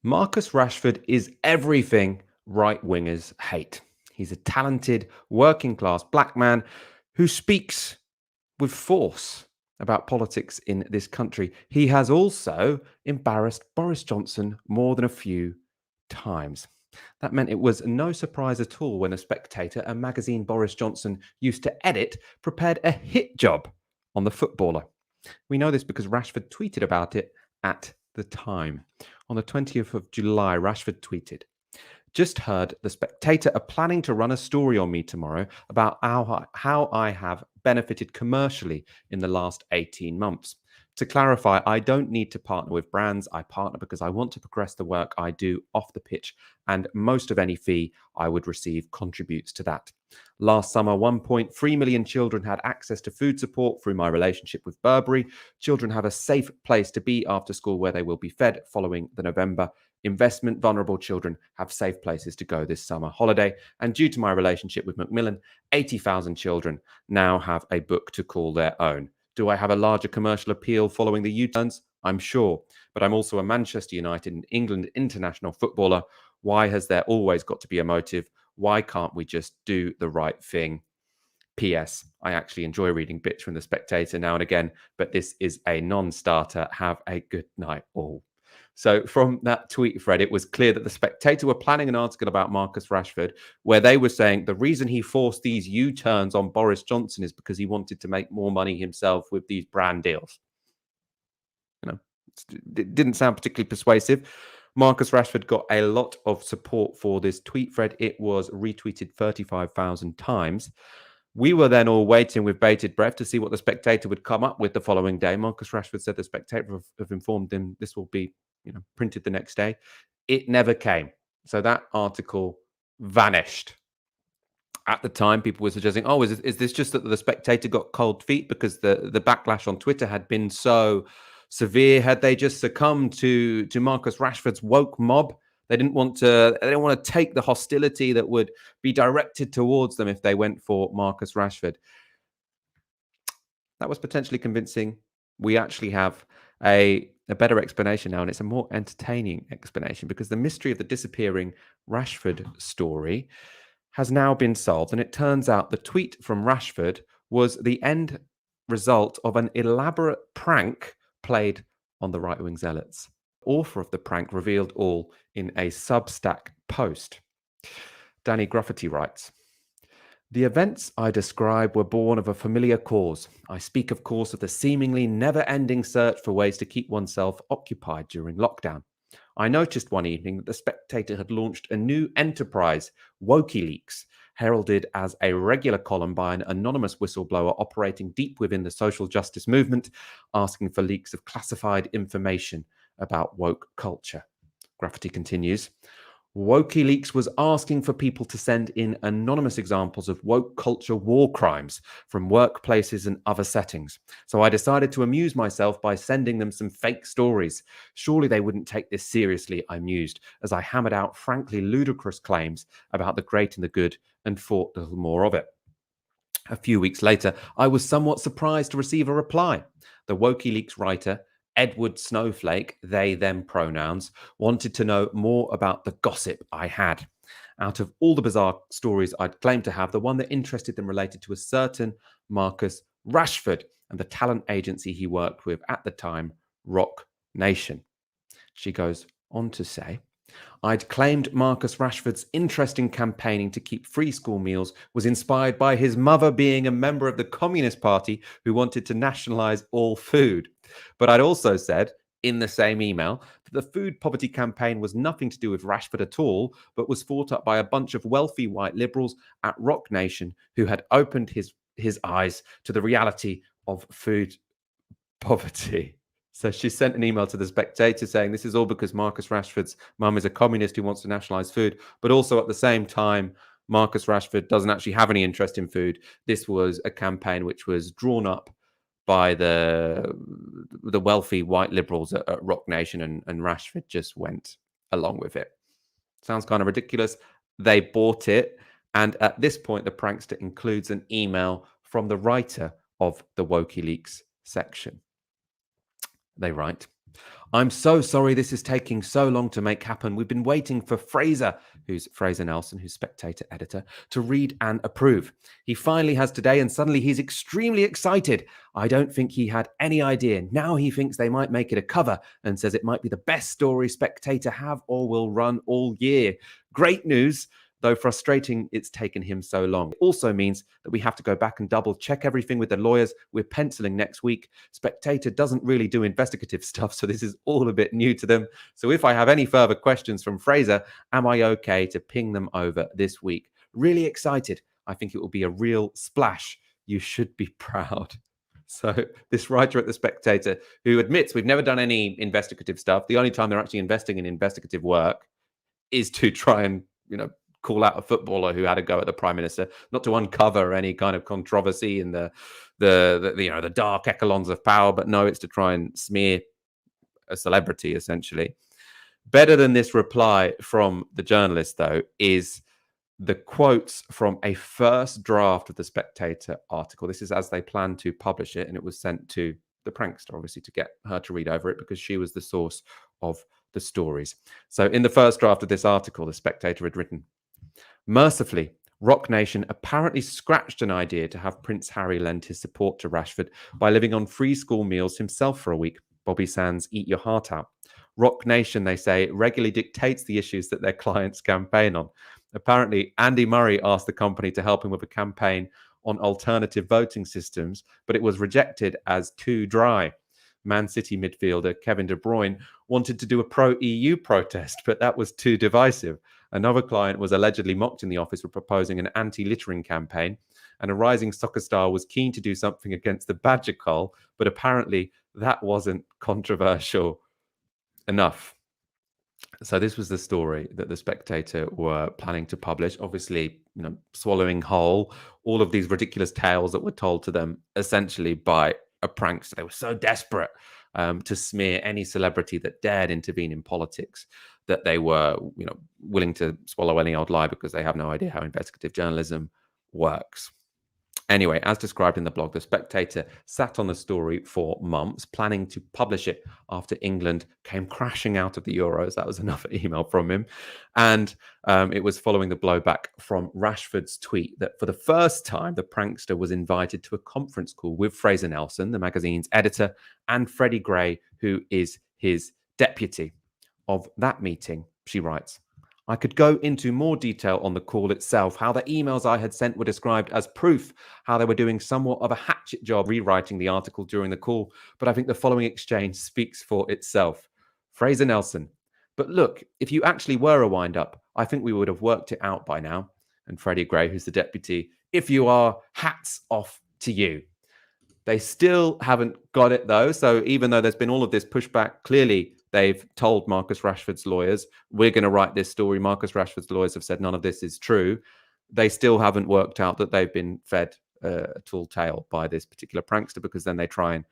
Marcus Rashford is everything right-wingers hate. He's a talented, working-class black man who speaks with force about politics in this country. He has also embarrassed Boris Johnson more than a few times. That meant it was no surprise at all when The Spectator, a magazine Boris Johnson used to edit, prepared a hit job on the footballer. We know this because Rashford tweeted about it at the time. On the 20th of July, Rashford tweeted, "Just heard The Spectator are planning to run a story on me tomorrow about how I have benefited commercially in the last 18 months. To clarify, I don't need to partner with brands. I partner because I want to progress the work I do off the pitch, and most of any fee I would receive contributes to that. Last summer, 1.3 million children had access to food support through my relationship with Burberry. Children have a safe place to be after school where they will be fed following the November investment. Vulnerable children have safe places to go this summer holiday. And due to my relationship with Macmillan, 80,000 children now have a book to call their own. Do I have a larger commercial appeal following the U-turns? I'm sure. But I'm also a Manchester United and England international footballer. Why has there always got to be a motive? Why can't we just do the right thing? P.S. I actually enjoy reading bits from The Spectator now and again, but this is a non-starter. Have a good night all." So from that tweet thread, it was clear that the Spectator were planning an article about Marcus Rashford, where they were saying the reason he forced these U-turns on Boris Johnson is because he wanted to make more money himself with these brand deals. You know, it didn't sound particularly persuasive. Marcus Rashford got a lot of support for this tweet thread. It was retweeted 35,000 times. We were then all waiting with bated breath to see what the Spectator would come up with the following day. Marcus Rashford said the Spectator have informed him this will be, printed the next day. It never came. So that article vanished. At the time, people were suggesting, is this just that the Spectator got cold feet because the backlash on Twitter had been so severe? Had they just succumbed to Marcus Rashford's woke mob? They didn't want to take the hostility that would be directed towards them if they went for Marcus Rashford. That was potentially convincing. We actually have a better explanation now, and it's a more entertaining explanation because the mystery of the disappearing Rashford story has now been solved. And it turns out the tweet from Rashford was the end result of an elaborate prank played on the right-wing zealots. Author of the prank revealed all in a Substack post. Danny Gruffity writes, "The events I describe were born of a familiar cause. I speak, of course, of the seemingly never-ending search for ways to keep oneself occupied during lockdown. I noticed one evening that the Spectator had launched a new enterprise, WokiLeaks, heralded as a regular column by an anonymous whistleblower operating deep within the social justice movement, asking for leaks of classified information about woke culture." Graffiti continues, WokiLeaks was asking for people to send in anonymous examples of woke culture war crimes from workplaces and other settings. So I decided to amuse myself by sending them some fake stories. Surely they wouldn't take this seriously, I mused, as I hammered out frankly ludicrous claims about the great and the good and thought little more of it. A few weeks later, I was somewhat surprised to receive a reply. The WokiLeaks writer, Edward Snowflake, they, them pronouns, wanted to know more about the gossip I had. Out of all the bizarre stories I'd claimed to have, the one that interested them related to a certain Marcus Rashford and the talent agency he worked with at the time, Rock Nation. She goes on to say, I'd claimed Marcus Rashford's interest in campaigning to keep free school meals was inspired by his mother being a member of the Communist Party who wanted to nationalize all food. But I'd also said, in the same email, that the food poverty campaign was nothing to do with Rashford at all, but was fought up by a bunch of wealthy white liberals at Rock Nation who had opened his eyes to the reality of food poverty. So she sent an email to the Spectator saying this is all because Marcus Rashford's mum is a communist who wants to nationalize food, but also at the same time, Marcus Rashford doesn't actually have any interest in food. This was a campaign which was drawn up by the wealthy white liberals at Rock Nation, and Rashford just went along with it. Sounds kind of ridiculous. They bought it. And at this point, the prankster includes an email from the writer of the WokiLeaks section. They write, I'm so sorry this is taking so long to make happen. We've been waiting for Fraser, who's Fraser Nelson, who's Spectator editor, to read and approve. He finally has today, and suddenly he's extremely excited. I don't think he had any idea. Now he thinks they might make it a cover and says it might be the best story Spectator have or will run all year. Great news. Though frustrating it's taken him so long. It also means that we have to go back and double check everything with the lawyers. We're penciling next week. Spectator doesn't really do investigative stuff, so this is all a bit new to them. So if I have any further questions from Fraser, am I okay to ping them over this week? Really excited. I think it will be a real splash. You should be proud. So this writer at the Spectator, who admits we've never done any investigative stuff, the only time they're actually investing in investigative work is to try and, call out a footballer who had a go at the Prime Minister, not to uncover any kind of controversy in the dark echelons of power, but no, it's to try and smear a celebrity, essentially. Better than this reply from the journalist, though, is the quotes from a first draft of the Spectator article. This is as they plan to publish it, and it was sent to the prankster, obviously, to get her to read over it because she was the source of the stories. So in the first draft of this article, the Spectator had written, mercifully, Rock Nation apparently scratched an idea to have Prince Harry lend his support to Rashford by living on free school meals himself for a week. Bobby Sands, eat your heart out. Rock Nation, they say, regularly dictates the issues that their clients campaign on. Apparently, Andy Murray asked the company to help him with a campaign on alternative voting systems, but it was rejected as too dry. Man City midfielder Kevin De Bruyne wanted to do a pro-EU protest, but that was too divisive. Another client was allegedly mocked in the office for proposing an anti-littering campaign, and a rising soccer star was keen to do something against the badger cull, but apparently that wasn't controversial enough. So this was the story that the Spectator were planning to publish, obviously, swallowing whole all of these ridiculous tales that were told to them essentially by a prankster. They were so desperate to smear any celebrity that dared intervene in politics that they were, willing to swallow any old lie because they have no idea how investigative journalism works. Anyway, as described in the blog, The Spectator sat on the story for months, planning to publish it after England came crashing out of the Euros. That was another email from him. And it was following the blowback from Rashford's tweet that for the first time, the prankster was invited to a conference call with Fraser Nelson, the magazine's editor, and Freddie Gray, who is his deputy. Of that meeting, she writes, I could go into more detail on the call itself, how the emails I had sent were described as proof, how they were doing somewhat of a hatchet job rewriting the article during the call, but I think the following exchange speaks for itself. Fraser Nelson, but look, if you actually were a wind-up, I think we would have worked it out by now. And Freddie Gray, who's the deputy, if you are, hats off to you. They still haven't got it, though, so even though there's been all of this pushback, clearly they've told Marcus Rashford's lawyers, we're going to write this story. Marcus Rashford's lawyers have said none of this is true. They still haven't worked out that they've been fed a tall tale by this particular prankster, because then they try and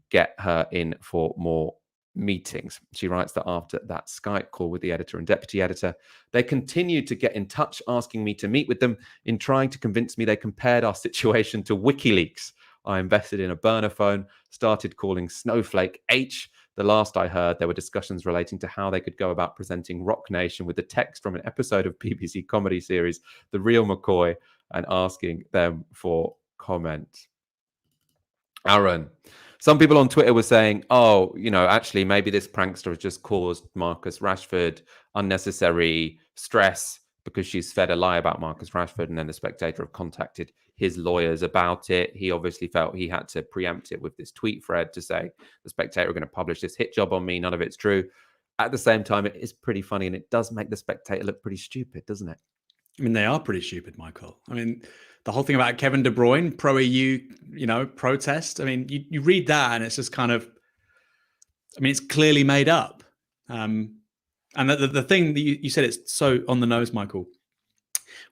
get her in for more meetings. She writes that after that Skype call with the editor and deputy editor, they continued to get in touch, asking me to meet with them. In trying to convince me, they compared our situation to WikiLeaks. I invested in a burner phone, started calling Snowflake H. The last I heard, there were discussions relating to how they could go about presenting Rock Nation with the text from an episode of BBC comedy series, The Real McCoy, and asking them for comment. Aaron, some people on Twitter were saying, actually, maybe this prankster has just caused Marcus Rashford unnecessary stress because she's fed a lie about Marcus Rashford, and then the Spectator have contacted his lawyers about it. He obviously felt he had to preempt it with this tweet thread to say the Spectator are going to publish this hit job on me. None of it's true. At the same time, it is pretty funny, and it does make the Spectator look pretty stupid, doesn't it? I mean, they are pretty stupid, Michael. I mean, the whole thing about Kevin De Bruyne, pro-EU, protest. I mean, you read that and it's just kind of, it's clearly made up. And the thing that you said, it's so on the nose, Michael.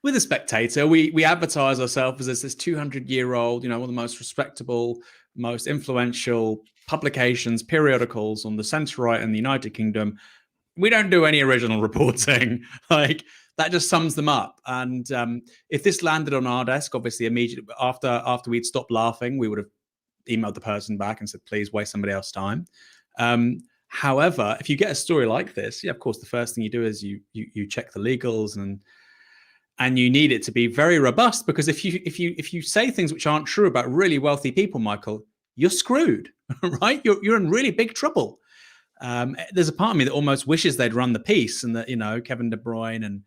With The Spectator, we advertise ourselves as this 200-year-old, one of the most respectable, most influential publications, periodicals on the centre-right in the United Kingdom. We don't do any original reporting. That just sums them up. And if this landed on our desk, obviously immediately after we'd stopped laughing, we would have emailed the person back and said, please waste somebody else's time. However, if you get a story like this, of course, the first thing you do is you check the legals, and you need it to be very robust, because if you say things which aren't true about really wealthy people, Michael, you're screwed, right? You're in really big trouble. There's a part of me that almost wishes they'd run the piece, and that Kevin De Bruyne and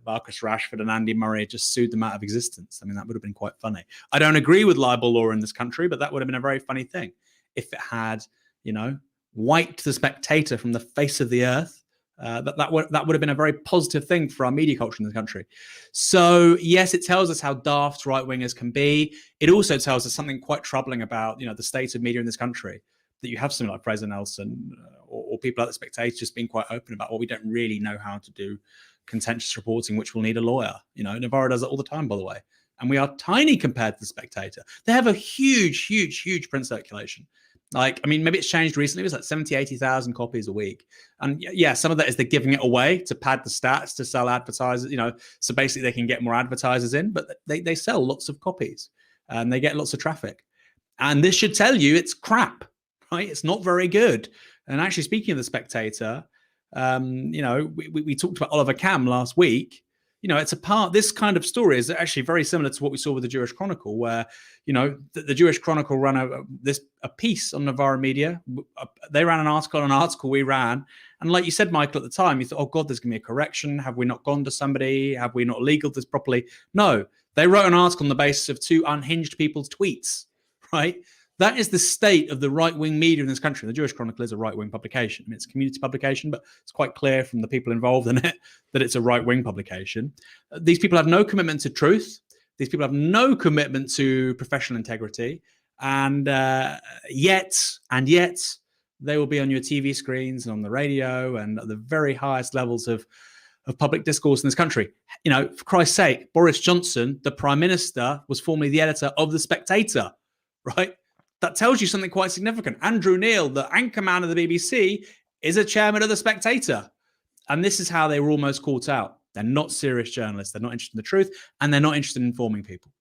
Marcus Rashford and Andy Murray just sued them out of existence. I mean, that would have been quite funny. I don't agree with libel law in this country, but that would have been a very funny thing if it had, wiped the Spectator from the face of the earth. That would have been a very positive thing for our media culture in the country. So yes, it tells us how daft right-wingers can be. It also tells us something quite troubling about the state of media in this country, that you have something like Fraser Nelson or people like the Spectator just being quite open about, we don't really know how to do contentious reporting, which will need a lawyer. Navarro does it all the time, by the way. And we are tiny compared to the Spectator. They have a huge print circulation. Maybe it's changed recently. It was like 70, 80,000 copies a week. And yeah, some of that is they're giving it away to pad the stats, to sell advertisers, so basically they can get more advertisers in, but they sell lots of copies and they get lots of traffic. And this should tell you it's crap, right? It's not very good. And actually, speaking of the Spectator, we talked about Oliver Cam last week. it's a part. This kind of story is actually very similar to what we saw with the Jewish Chronicle, where the Jewish Chronicle ran a piece on Novara Media. They ran an article we ran, and like you said, Michael, at the time, you thought, oh God, there's going to be a correction. Have we not gone to somebody? Have we not legaled this properly? No, they wrote an article on the basis of two unhinged people's tweets, right? That is the state of the right-wing media in this country. The Jewish Chronicle is a right-wing publication. I mean, it's a community publication, but it's quite clear from the people involved in it that it's a right-wing publication. These people have no commitment to truth. These people have no commitment to professional integrity. And yet, they will be on your TV screens and on the radio and at the very highest levels of public discourse in this country. For Christ's sake, Boris Johnson, the Prime Minister, was formerly the editor of The Spectator, right? That tells you something quite significant. Andrew Neil, the anchorman of the BBC, is a chairman of The Spectator. And this is how they were almost caught out. They're not serious journalists. They're not interested in the truth, and they're not interested in informing people.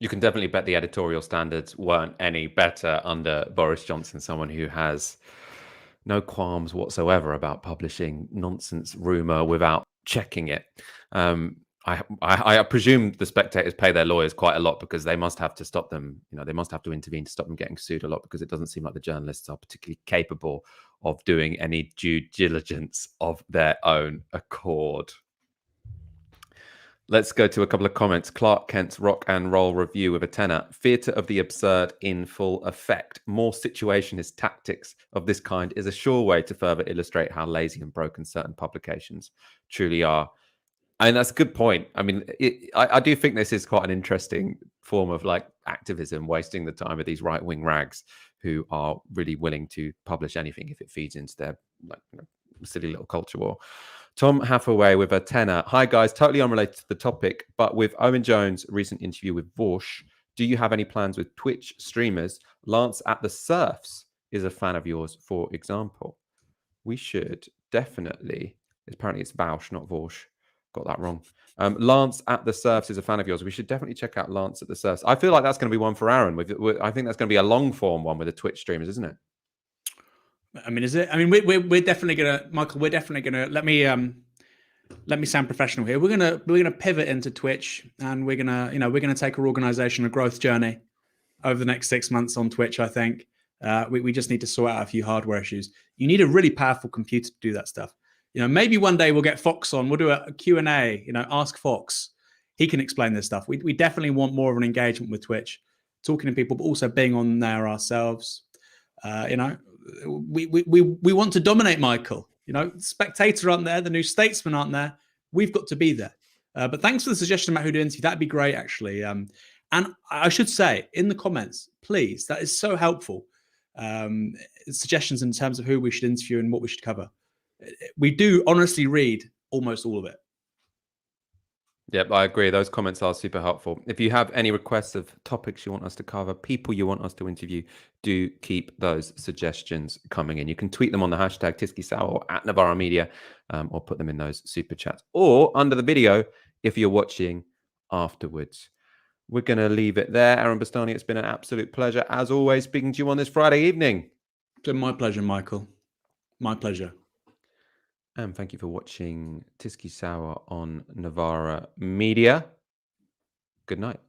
You can definitely bet the editorial standards weren't any better under Boris Johnson, someone who has no qualms whatsoever about publishing nonsense rumor without checking it. I presume the Spectators pay their lawyers quite a lot, because they must have to stop them. They must have to intervene to stop them getting sued a lot, because it doesn't seem like the journalists are particularly capable of doing any due diligence of their own accord. Let's go to a couple of comments. Clark Kent's Rock and Roll review with a tenor. Theatre of the absurd in full effect. More situationist tactics of this kind is a sure way to further illustrate how lazy and broken certain publications truly are. And that's a good point. I mean, I do think this is quite an interesting form of activism, wasting the time of these right-wing rags who are really willing to publish anything if it feeds into their silly little culture war. Tom Hathaway with a tenor. Hi guys, totally unrelated to the topic, but with Owen Jones' recent interview with Vorsh, do you have any plans with Twitch streamers? Lance at the Surfs is a fan of yours, for example. We should definitely. Apparently it's Bausch, not Vorsh. Got that wrong. Lance at the Surfs is a fan of yours. We should definitely check out Lance at the Surfs. I feel like that's going to be one for Aaron. I think that's going to be a long form one with the Twitch streamers, isn't it? I mean, is it? I mean, we're definitely gonna, Michael. We're definitely gonna let me sound professional here. We're gonna pivot into Twitch, and we're gonna take our organization a growth journey over the next 6 months on Twitch. I think we just need to sort out a few hardware issues. You need a really powerful computer to do that stuff. Maybe one day we'll get Fox on. We'll do a Q&A, ask Fox. He can explain this stuff. We definitely want more of an engagement with Twitch, talking to people, but also being on there ourselves. We want to dominate, Michael. Spectator aren't there. The New Statesman aren't there. We've got to be there. But thanks for the suggestion about who to interview. That'd be great, actually. And I should say in the comments, please, that is so helpful. Suggestions in terms of who we should interview and what we should cover. We do honestly read almost all of it. Yep, I agree. Those comments are super helpful. If you have any requests of topics you want us to cover, people you want us to interview, do keep those suggestions coming in. You can tweet them on the hashtag TiskiSour or at Novara Media, or put them in those super chats or under the video if you're watching afterwards. We're going to leave it there. Aaron Bastani, it's been an absolute pleasure, as always, speaking to you on this Friday evening. It's been my pleasure, Michael. My pleasure. And thank you for watching TiskiSour on Novara Media. Good night.